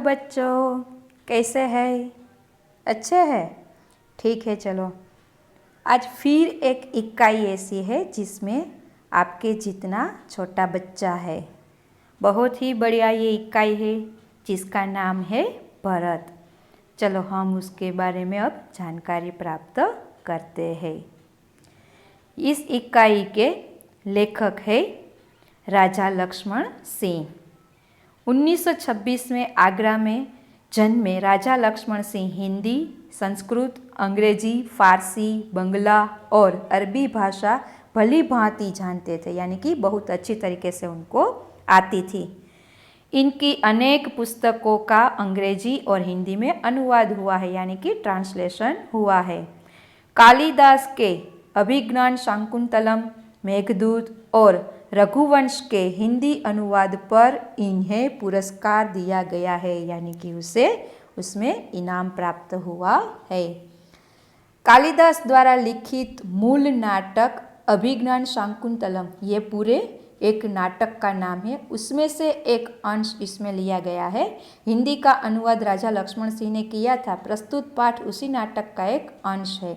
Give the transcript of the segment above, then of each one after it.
बच्चों, कैसे हैं? अच्छे हैं? ठीक है, चलो आज फिर एक इकाई ऐसी है जिसमें आपके जितना छोटा बच्चा है। बहुत ही बढ़िया ये इकाई है जिसका नाम है भरत। चलो हम उसके बारे में अब जानकारी प्राप्त करते हैं। इस इकाई के लेखक है राजा लक्ष्मण सिंह। 1926 में आगरा में जन्मे राजा लक्ष्मण सिंह हिंदी, संस्कृत, अंग्रेजी, फारसी, बंगला और अरबी भाषा भली भांति जानते थे, यानी कि बहुत अच्छी तरीके से उनको आती थी। इनकी अनेक पुस्तकों का अंग्रेजी और हिंदी में अनुवाद हुआ है, यानी कि ट्रांसलेशन हुआ है। कालिदास के अभिज्ञान शाकुंतलम, मेघदूत और रघुवंश के हिंदी अनुवाद पर इन्हें पुरस्कार दिया गया है, यानी कि उसे उसमें इनाम प्राप्त हुआ है। कालिदास द्वारा लिखित मूल नाटक अभिज्ञान शाकुंतलम, ये पूरे एक नाटक का नाम है, उसमें से एक अंश इसमें लिया गया है। हिंदी का अनुवाद राजा लक्ष्मण सिंह ने किया था। प्रस्तुत पाठ उसी नाटक का एक अंश है।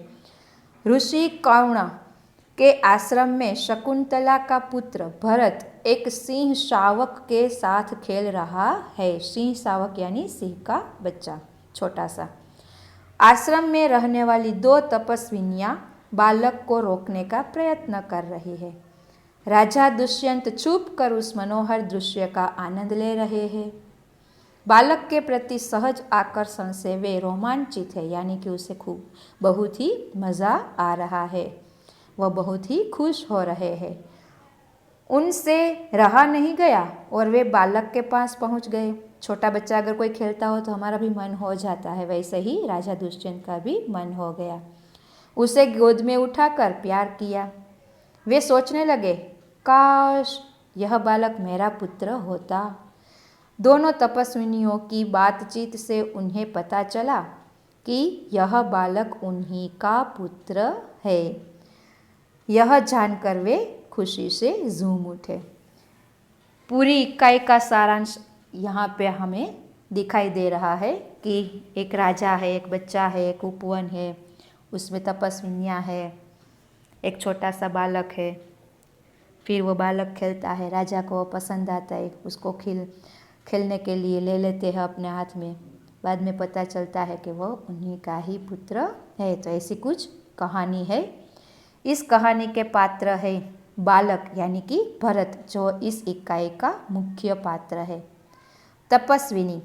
ऋषि कर्ण के आश्रम में शकुंतला का पुत्र भरत एक सिंह शावक के साथ खेल रहा है। सिंह शावक यानी सिंह का बच्चा, छोटा सा। आश्रम में रहने वाली दो तपस्विनियां बालक को रोकने का प्रयत्न कर रही है। राजा दुष्यंत चुप कर उस मनोहर दृश्य का आनंद ले रहे हैं। बालक के प्रति सहज आकर्षण से वे रोमांचित है, यानी कि उसे खूब बहुत ही मज़ा आ रहा है, वह बहुत ही खुश हो रहे हैं। उनसे रहा नहीं गया और वे बालक के पास पहुंच गए। छोटा बच्चा अगर कोई खेलता हो तो हमारा भी मन हो जाता है, वैसे ही राजा दुष्यंत का भी मन हो गया। उसे गोद में उठाकर प्यार किया। वे सोचने लगे, काश यह बालक मेरा पुत्र होता। दोनों तपस्विनियों की बातचीत से उन्हें पता चला कि यह बालक उन्हीं का पुत्र है। यह जानकर वे खुशी से झूम उठे। पूरी इकाई का सारांश यहाँ पे हमें दिखाई दे रहा है कि एक राजा है, एक बच्चा है, एक उपवन है, उसमें तपस्विनियाँ है, एक छोटा सा बालक है। फिर वो बालक खेलता है, राजा को पसंद आता है, उसको खेलने के लिए ले लेते हैं अपने हाथ में। बाद में पता चलता है कि वो उन्हीं का ही पुत्र है। तो ऐसी कुछ कहानी है। इस कहानी के पात्र है बालक यानी कि भरत, जो इस इकाई का मुख्य पात्र है। तपस्विनी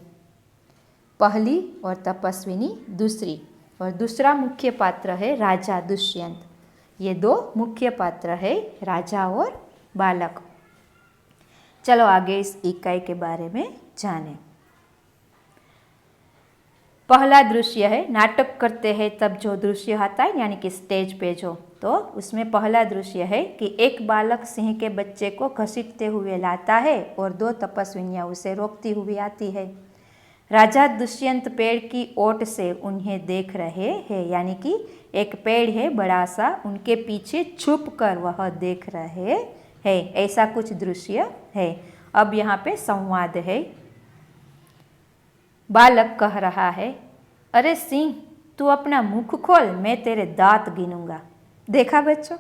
पहली और तपस्विनी दूसरी, और दूसरा मुख्य पात्र है राजा दुष्यंत। ये दो मुख्य पात्र है, राजा और बालक। चलो आगे इस इकाई के बारे में जानें। पहला दृश्य है, नाटक करते हैं तब जो दृश्य आता है, यानी कि स्टेज पे जो, तो उसमें पहला दृश्य है कि एक बालक सिंह के बच्चे को घसीटते हुए लाता है और दो तपस्विनियां उसे रोकती हुई आती है। राजा दुष्यंत पेड़ की ओट से उन्हें देख रहे हैं, यानी कि एक पेड़ है बड़ा सा, उनके पीछे छुप कर वह देख रहे हैं। ऐसा कुछ दृश्य है। अब यहाँ पे संवाद है। बालक कह रहा है, अरे सिंह, तू अपना मुख खोल, मैं तेरे दांत गिनूंगा। देखा बच्चों,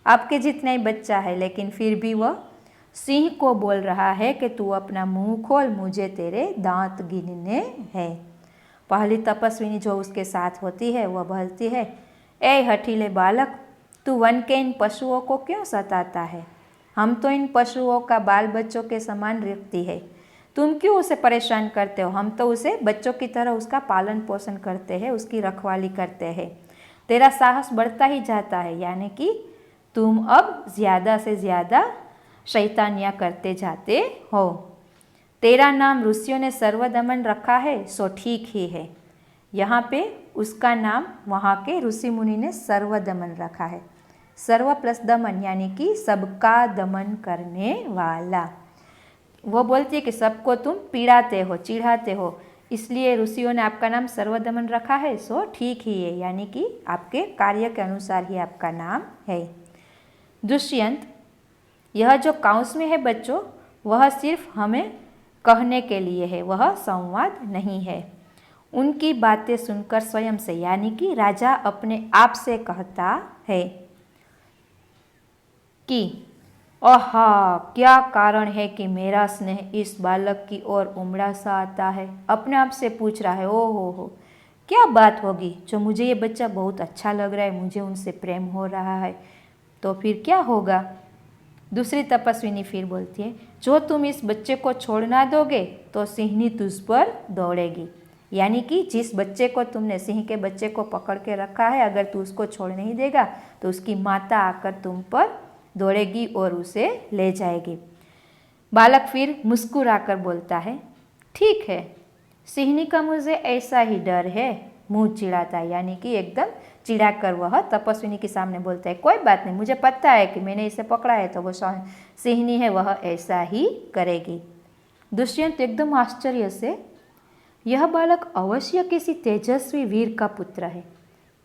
आपके जितना ही बच्चा है, लेकिन फिर भी वह सिंह को बोल रहा है कि तू अपना मुंह खोल, मुझे तेरे दांत गिनने हैं। पहली तपस्विनी जो उसके साथ होती है वह बोलती है, ए हठीले बालक, तू वन के इन पशुओं को क्यों सताता है? हम तो इन पशुओं का बाल बच्चों के समान रखती है, तुम क्यों उसे परेशान करते हो? हम तो उसे बच्चों की तरह उसका पालन पोषण करते हैं, उसकी रखवाली करते हैं। तेरा साहस बढ़ता ही जाता है, यानी कि तुम अब ज़्यादा से ज़्यादा शैतानियाँ करते जाते हो। तेरा नाम ऋषियों ने सर्वदमन रखा है, सो ठीक ही है। यहाँ पे उसका नाम वहाँ के ऋषि मुनि ने सर्वदमन रखा है। सर्व प्लस दमन यानी कि सबका दमन करने वाला। वो बोलती है कि सबको तुम पीड़ाते हो, चिढ़ाते हो, इसलिए ऋषियों ने आपका नाम सर्वदमन रखा है, सो ठीक ही है, यानी कि आपके कार्य के अनुसार ही आपका नाम है। दुष्यंत, यह जो काउंस में है बच्चों, वह सिर्फ हमें कहने के लिए है, वह संवाद नहीं है। उनकी बातें सुनकर स्वयं से यानी कि राजा अपने आप से कहता है कि आहा, क्या कारण है कि मेरा स्नेह इस बालक की ओर उमड़ा सा आता है। अपने आप से पूछ रहा है, ओ हो, क्या बात होगी जो मुझे ये बच्चा बहुत अच्छा लग रहा है, मुझे उनसे प्रेम हो रहा है, तो फिर क्या होगा। दूसरी तपस्विनी फिर बोलती है, जो तुम इस बच्चे को छोड़ ना दोगे तो सिंहनी तुझ पर दौड़ेगी। यानी कि जिस बच्चे को तुमने, सिंह के बच्चे को पकड़ के रखा है, अगर तू उसको छोड़ नहीं देगा तो उसकी माता आकर तुम पर दौड़ेगी और उसे ले जाएगी। बालक फिर मुस्कुराकर बोलता है, ठीक है, सिंहनी का मुझे ऐसा ही डर है। मुंह चिढ़ाता है, यानी कि एकदम चिढ़ाकर वह तपस्विनी के सामने बोलता है, कोई बात नहीं, मुझे पता है कि मैंने इसे पकड़ा है तो वो सिंहनी है, वह ऐसा ही करेगी। दुष्यंत एकदम आश्चर्य से, यह बालक अवश्य किसी तेजस्वी वीर का पुत्र है,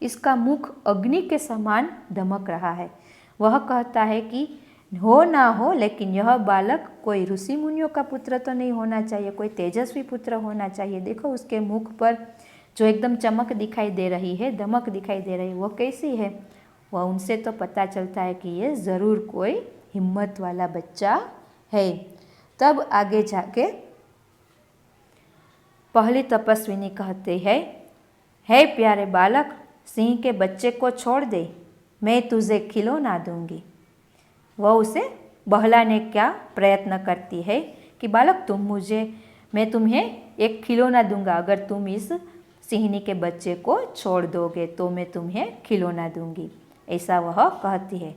इसका मुख अग्नि के समान दमक रहा है। वह कहता है कि हो ना हो, लेकिन यह बालक कोई ऋषि मुनियों का पुत्र तो नहीं होना चाहिए, कोई तेजस्वी पुत्र होना चाहिए। देखो उसके मुख पर जो एकदम चमक दिखाई दे रही है, दमक दिखाई दे रही है, वो कैसी है। वह उनसे तो पता चलता है कि ये ज़रूर कोई हिम्मत वाला बच्चा है। तब आगे जाके पहली तपस्विनी कहते हैं, हे प्यारे बालक, सिंह के बच्चे को छोड़ दे, मैं तुझे खिलौना दूंगी। वह उसे बहलाने का प्रयत्न करती है कि बालक मैं तुम्हें एक खिलौना दूंगा, अगर तुम इस सिंहनी के बच्चे को छोड़ दोगे तो मैं तुम्हें खिलौना दूंगी, ऐसा वह कहती है।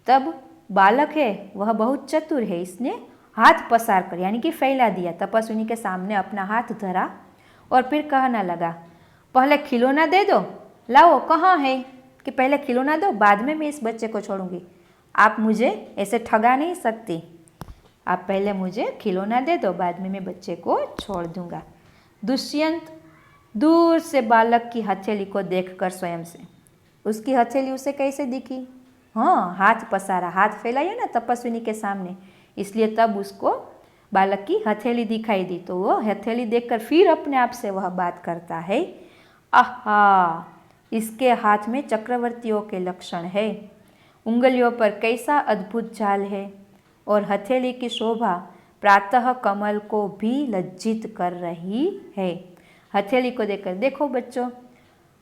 तब बालक है वह बहुत चतुर है, इसने हाथ पसार कर यानी कि फैला दिया, तपस्विनी के सामने अपना हाथ धरा और फिर कहना लगा, पहले खिलौना दे दो, लाओ, कहाँ है कि पहले खिलौना दो, बाद में मैं इस बच्चे को छोड़ूंगी। आप मुझे ऐसे ठगा नहीं सकती, आप पहले मुझे खिलौना दे दो, बाद में मैं बच्चे को छोड़ दूंगा। दुष्यंत दूर से बालक की हथेली को देखकर स्वयं से, उसकी हथेली उसे कैसे दिखी, हाँ, हाथ पसारा, हाथ फैलाया ना तपस्विनी के सामने, इसलिए तब उसको बालक की हथेली दिखाई दी। तो वो हथेली देखकर फिर अपने आप से वह बात करता है, आहा, इसके हाथ में चक्रवर्तियों के लक्षण है, उंगलियों पर कैसा अद्भुत जाल है, और हथेली की शोभा प्रातः कमल को भी लज्जित कर रही है। हथेली को देखकर, देखो बच्चों,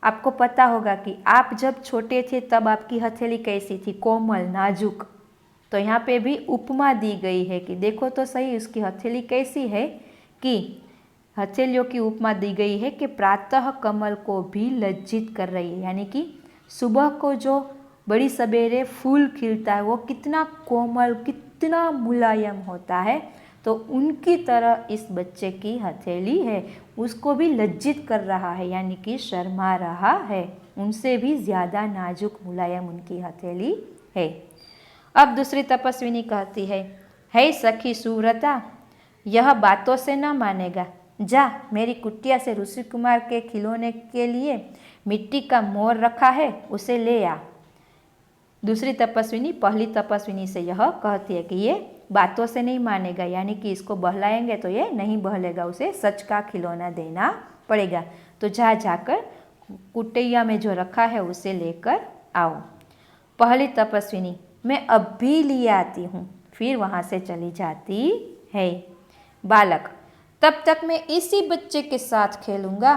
आपको पता होगा कि आप जब छोटे थे तब आपकी हथेली कैसी थी, कोमल, नाजुक। तो यहाँ पे भी उपमा दी गई है कि देखो तो सही उसकी हथेली कैसी है, कि हथेलियों की उपमा दी गई है कि प्रातः कमल को भी लज्जित कर रही है, यानी कि सुबह को जो बड़ी सवेरे फूल खिलता है वो कितना कोमल, कितना मुलायम होता है, तो उनकी तरह इस बच्चे की हथेली है, उसको भी लज्जित कर रहा है, यानी कि शर्मा रहा है, उनसे भी ज़्यादा नाजुक मुलायम उनकी हथेली है। अब दूसरी तपस्विनी कहती है, हे सखी सुव्रता, यह बातों से न मानेगा, जा, मेरी कुटिया से ऋषि कुमार के खिलौने के लिए मिट्टी का मोर रखा है, उसे ले आ। दूसरी तपस्विनी पहली तपस्विनी से यह कहती है कि ये बातों से नहीं मानेगा, यानी कि इसको बहलाएंगे तो ये नहीं बहलेगा, उसे सच का खिलौना देना पड़ेगा। तो जाकर कुटिया में जो रखा है उसे लेकर आओ। पहली तपस्विनी, मैं अब भी लिए आती हूँ, फिर वहाँ से चली जाती है। बालक, तब तक मैं इसी बच्चे के साथ खेलूँगा।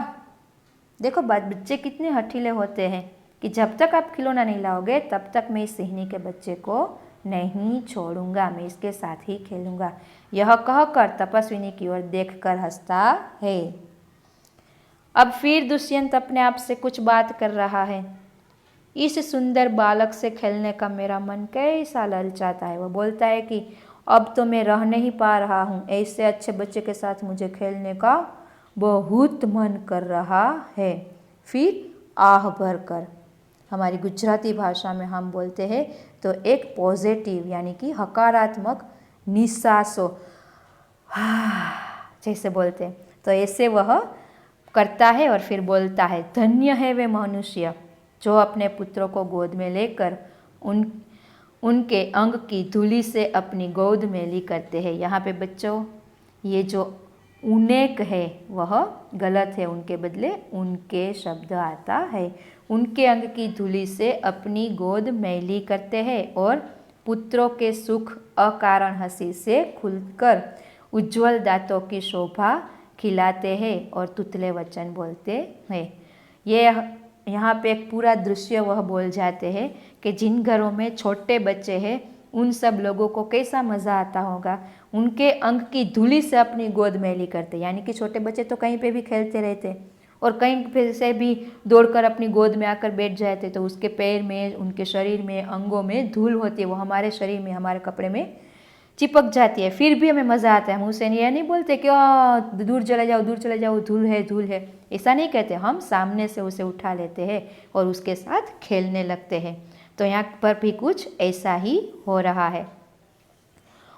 देखो बच्चे कितने हठीले होते हैं कि जब तक आप खिलौना नहीं लाओगे तब तक मैं इस सिंहनी के बच्चे को नहीं छोड़ूंगा, मैं इसके साथ ही खेलूँगा। यह कहकर तपस्विनी की ओर देखकर हंसता है। अब फिर दुष्यंत अपने आप से कुछ बात कर रहा है, इस सुंदर बालक से खेलने का मेरा मन कैसा ललचाता है। वह बोलता है कि अब तो मैं रह नहीं पा रहा हूँ, ऐसे अच्छे बच्चे के साथ मुझे खेलने का बहुत मन कर रहा है। फिर आह भर कर, हमारी गुजराती भाषा में हम बोलते हैं तो एक पॉजिटिव यानी कि हकारात्मक निश्वासों जैसे बोलते हैं, तो ऐसे वह करता है और फिर बोलता है, धन्य है वे मनुष्य जो अपने पुत्रों को गोद में लेकर उनके अंग की धूली से अपनी गोद में ली करते हैं। यहाँ पे बच्चों, ये जो उनेक है वह गलत है, उनके बदले उनके शब्द आता है। उनके अंग की धूलि से अपनी गोद मैली करते हैं और पुत्रों के सुख अकारण हंसी से खुलकर उज्ज्वल दांतों की शोभा खिलाते हैं और तुतले वचन बोलते हैं। ये यहाँ पे एक पूरा दृश्य वह बोल जाते हैं कि जिन घरों में छोटे बच्चे हैं उन सब लोगों को कैसा मज़ा आता होगा। उनके अंग की धूलि से अपनी गोद मैली करते, यानी कि छोटे बच्चे तो कहीं पे भी खेलते रहते और कहीं पे से भी दौड़कर अपनी गोद में आकर बैठ जाते, तो उसके पैर में, उनके शरीर में, अंगों में धूल होती है, वो हमारे शरीर में, हमारे कपड़े में चिपक जाती है। फिर भी हमें मज़ा आता है। हम उसे यह नहीं बोलते कि दूर चले जाओ, दूर चले जाओ, धूल है, धूल है, ऐसा नहीं कहते। हम सामने से उसे उठा लेते हैं और उसके साथ खेलने लगते हैं। तो यहाँ पर भी कुछ ऐसा ही हो रहा है।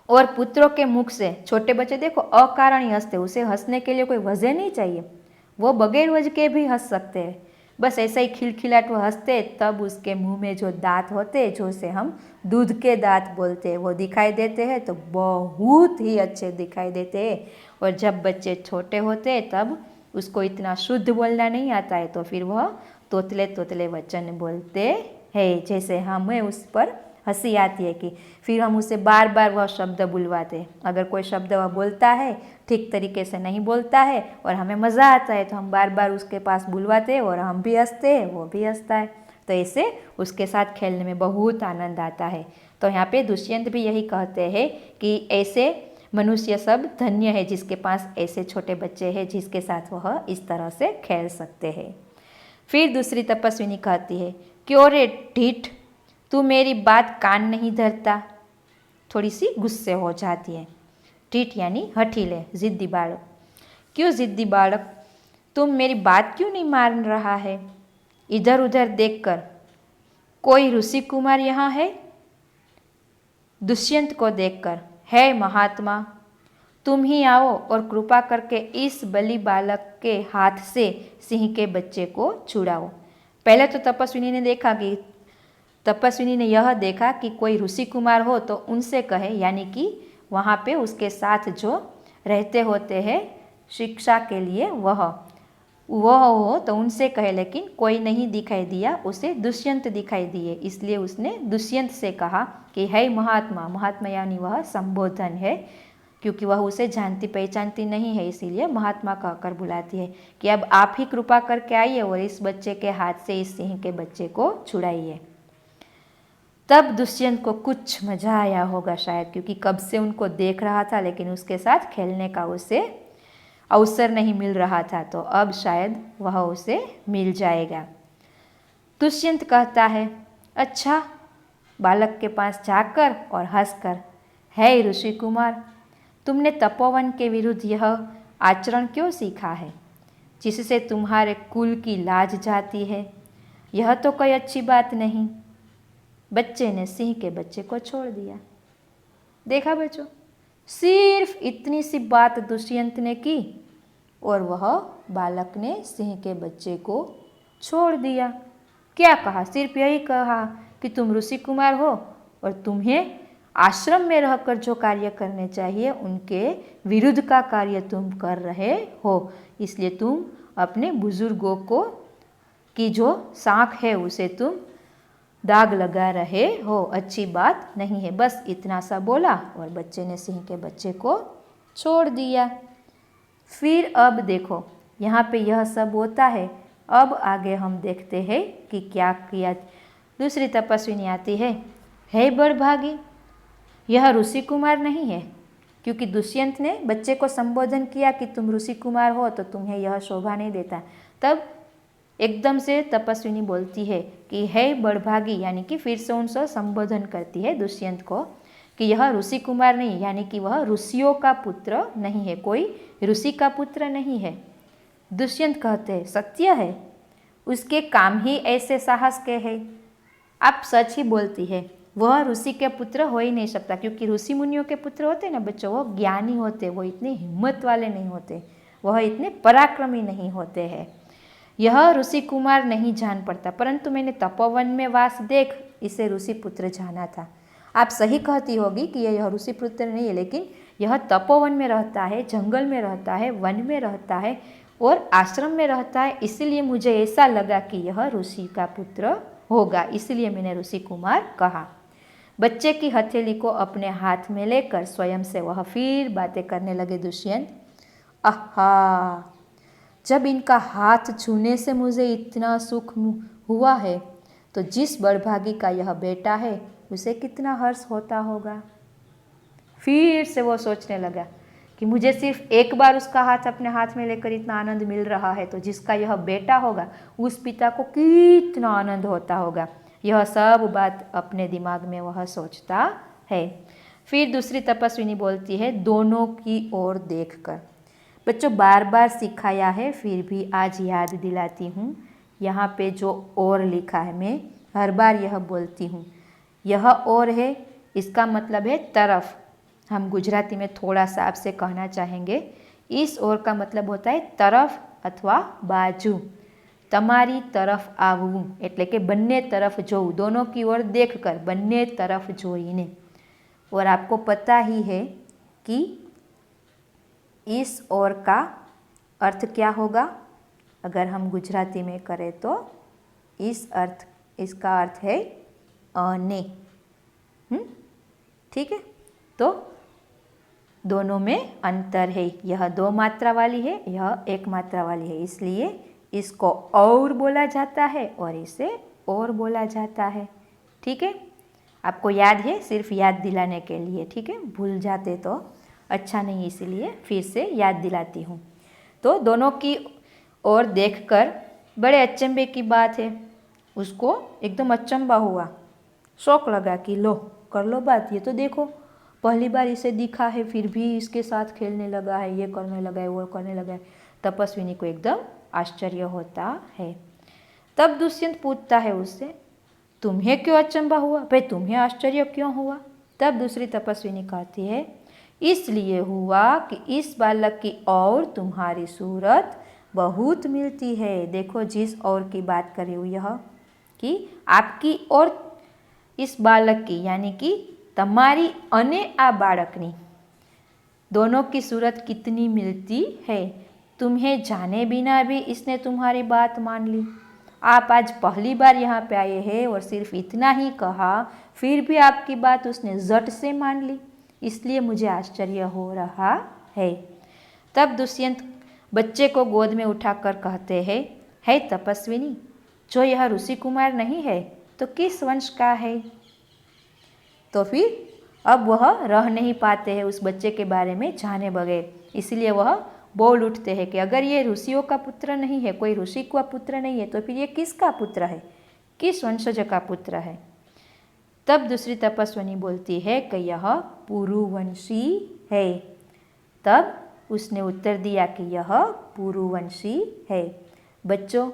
और पुत्रों के मुख से, छोटे बच्चे देखो अकारण ही हंसते, उसे हंसने के लिए कोई वजह नहीं चाहिए, वो बगैर वजह के भी हंस सकते हैं। बस ऐसा ही खिलखिलाट वो हंसते, तब उसके मुंह में जो दांत होते, जो से हम दूध के दांत बोलते हैं, वो दिखाई देते हैं, तो बहुत ही अच्छे दिखाई देते हैं। और जब बच्चे छोटे होते हैं तब उसको इतना शुद्ध बोलना नहीं आता है, तो फिर वह तोतले तोतले वचन बोलते हैं। जैसे हमें उस पर हंसी आती है कि फिर हम उसे बार बार वह शब्द बुलवाते हैं। अगर कोई शब्द वह बोलता है, ठीक तरीके से नहीं बोलता है और हमें मज़ा आता है, तो हम बार बार उसके पास बुलवाते हैं और हम भी हंसते हैं, वो भी हंसता है। तो ऐसे उसके साथ खेलने में बहुत आनंद आता है। तो यहाँ पे दुष्यंत भी यही कहते हैं कि ऐसे मनुष्य सब धन्य है जिसके पास ऐसे छोटे बच्चे हैं जिसके साथ वह इस तरह से खेल सकते हैं। फिर दूसरी तपस्विनी कहती है, क्यों रे ढीठ, तू मेरी बात कान नहीं धरता। थोड़ी सी गुस्से हो जाती है। ढीठ यानी हठीले, जिद्दी बालक। क्यों जिद्दी बालक, तुम मेरी बात क्यों नहीं मान रहा है? इधर उधर देखकर, कोई ऋषि कुमार यहाँ है? दुष्यंत को देखकर, है महात्मा, तुम ही आओ और कृपा करके इस बलि बालक के हाथ से सिंह के बच्चे को छुड़ाओ। पहले तो तपस्विनी ने यह देखा कि कोई ऋषि कुमार हो तो उनसे कहे, यानी कि वहाँ पे उसके साथ जो रहते होते हैं शिक्षा के लिए वह हो तो उनसे कहे, लेकिन कोई नहीं दिखाई दिया, उसे दुष्यंत दिखाई दिए। इसलिए उसने दुष्यंत से कहा कि है महात्मा, महात्मा यानी वह संबोधन है, क्योंकि वह उसे जानती पहचानती नहीं है, इसीलिए महात्मा कहकर बुलाती है कि अब आप ही कृपा करके आइए और इस बच्चे के हाथ से इस सिंह के बच्चे को छुड़ाइए। तब दुष्यंत को कुछ मजा आया होगा शायद, क्योंकि कब से उनको देख रहा था लेकिन उसके साथ खेलने का उसे अवसर नहीं मिल रहा था, तो अब शायद वह उसे मिल जाएगा। दुष्यंत कहता है, अच्छा, बालक के पास जाकर और हंसकर, हे ऋषि कुमार, तुमने तपोवन के विरुद्ध यह आचरण क्यों सीखा है जिससे तुम्हारे कुल की लाज जाती है? यह तो कोई अच्छी बात नहीं। बच्चे ने सिंह के बच्चे को छोड़ दिया। देखा बच्चों, सिर्फ इतनी सी बात दुष्यंत ने की और वह बालक ने सिंह के बच्चे को छोड़ दिया। क्या कहा? सिर्फ यही कहा कि तुम ऋषि कुमार हो और तुम्हें आश्रम में रहकर जो कार्य करने चाहिए उनके विरुद्ध का कार्य तुम कर रहे हो, इसलिए तुम अपने बुजुर्गों को की जो साख है उसे तुम दाग लगा रहे हो, अच्छी बात नहीं है। बस इतना सा बोला और बच्चे ने सिंह के बच्चे को छोड़ दिया। फिर अब देखो, यहाँ पे यह सब होता है। अब आगे हम देखते हैं कि क्या किया। दूसरी तपस्विनी आती है, हे बड़भागी, यह ऋषि कुमार नहीं है, क्योंकि दुष्यंत ने बच्चे को संबोधन किया कि तुम ऋषि कुमार हो तो तुम्हें यह शोभा नहीं देता। तब एकदम से तपस्विनी बोलती है कि हे बड़भागी, यानी कि फिर से उनसे संबोधन करती है दुष्यंत को कि यह ऋषि कुमार नहीं, यानी कि वह ऋषियों का पुत्र नहीं है, कोई ऋषि का पुत्र नहीं है। दुष्यंत कहते हैं, सत्य है, उसके काम ही ऐसे साहस के हैं। आप सच ही बोलती है, वह ऋषि के पुत्र हो ही नहीं सकता, क्योंकि ऋषि मुनियों के पुत्र होते ना बच्चों, वो ज्ञानी होते, वो इतने हिम्मत वाले नहीं होते, वह इतने पराक्रमी नहीं होते हैं। यह ऋषि कुमार नहीं जान पड़ता, परंतु मैंने तपोवन में वास देख इसे ऋषि पुत्र जाना था। आप सही कहती होगी कि यह ऋषि पुत्र नहीं है, लेकिन यह तपोवन में रहता है, जंगल में रहता है, वन में रहता है और आश्रम में रहता है, इसलिए मुझे ऐसा लगा कि यह ऋषि का पुत्र होगा, इसलिए मैंने ऋषि कुमार कहा। बच्चे की हथेली को अपने हाथ में लेकर स्वयं से वह फिर बातें करने लगे। दुष्यंत, आहा, जब इनका हाथ छूने से मुझे इतना सुख हुआ है तो जिस बड़भागी का यह बेटा है उसे कितना हर्ष होता होगा। फिर से वो सोचने लगा कि मुझे सिर्फ एक बार उसका हाथ अपने हाथ में लेकर इतना आनंद मिल रहा है तो जिसका यह बेटा होगा उस पिता को कितना आनंद होता होगा। यह सब बात अपने दिमाग में वह सोचता है। फिर दूसरी तपस्विनी बोलती है, दोनों की ओर देखकर। बच्चों, बार बार सिखाया है फिर भी आज याद दिलाती हूँ। यहाँ पे जो और लिखा है मैं हर बार यह बोलती हूँ। यह और है, इसका मतलब है तरफ। हम गुजराती में थोड़ा सा आपसे कहना चाहेंगे, इस ओर का मतलब होता है तरफ अथवा बाजू। तमारी तरफ आवવું એટલે કે બંને तरफ જોવું, दोनों की ओर देखकर, બંને तरफ જોઈને। और आपको पता ही है कि इस ओर का अर्थ क्या होगा। अगर हम गुजराती में करें तो इसका अर्थ है अने। ठीक है, तो दोनों में अंतर है। यह 2 मात्रा वाली है, यह 1 मात्रा वाली है, इसलिए इसको और बोला जाता है और इसे और बोला जाता है। ठीक है, आपको याद है, सिर्फ याद दिलाने के लिए। ठीक है, भूल जाते तो अच्छा नहीं, इसलिए फिर से याद दिलाती हूँ। तो दोनों की ओर देखकर, बड़े अचंभे की बात है, उसको एकदम अचंभा हुआ, शौक लगा कि लो कर लो बात, ये तो देखो पहली बार इसे दिखा है फिर भी इसके साथ खेलने लगा है, ये करने लगा है, वो करने लगा है। तपस्विनी को एकदम आश्चर्य होता है। तब दुष्यंत पूछता है उससे, तुम्हें क्यों अचंभा हुआ भाई, तुम्हें आश्चर्य क्यों हुआ। तब दूसरी तपस्विनी कहती है, इसलिए हुआ कि इस बालक की और तुम्हारी सूरत बहुत मिलती है। देखो जिस और की बात कर रही हूँ, यह कि आपकी और इस बालक की, यानी कि तमारी अने आ बाळकनी दोनों की सूरत कितनी मिलती है। तुम्हें जाने बिना भी इसने तुम्हारी बात मान ली। आप आज पहली बार यहाँ पे आए हैं और सिर्फ इतना ही कहा, फिर भी आपकी बात उसने झट से मान ली, इसलिए मुझे आश्चर्य हो रहा है। तब दुष्यंत बच्चे को गोद में उठाकर कहते हैं, हे तपस्विनी, जो यह ऋषि कुमार नहीं है तो किस वंश का है। तो फिर अब वह रह नहीं पाते हैं उस बच्चे के बारे में जाने बगैर, इसलिए वह बोल उठते हैं कि अगर ये ऋषियों का पुत्र नहीं है, कोई ऋषि का पुत्र नहीं है, तो फिर ये किसका पुत्र है, किस वंशज का पुत्र है। तब दूसरी तपस्विनी बोलती है कि यह पुरुवंशी है। तब उसने उत्तर दिया कि यह पुरुवंशी है। बच्चों,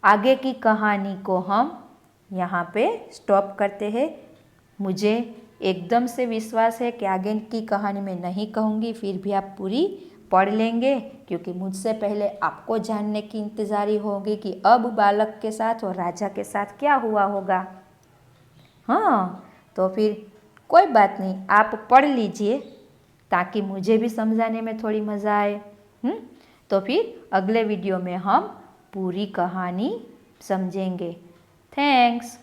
आगे की कहानी को हम यहाँ पे स्टॉप करते हैं। मुझे एकदम से विश्वास है कि आगे की कहानी मैं नहीं कहूँगी, फिर भी आप पूरी पढ़ लेंगे, क्योंकि मुझसे पहले आपको जानने की इंतज़ारी होगी कि अब बालक के साथ और राजा के साथ क्या हुआ होगा। हाँ, तो फिर कोई बात नहीं, आप पढ़ लीजिए ताकि मुझे भी समझाने में थोड़ी मज़ा आए। तो फिर अगले वीडियो में हम पूरी कहानी समझेंगे। थैंक्स।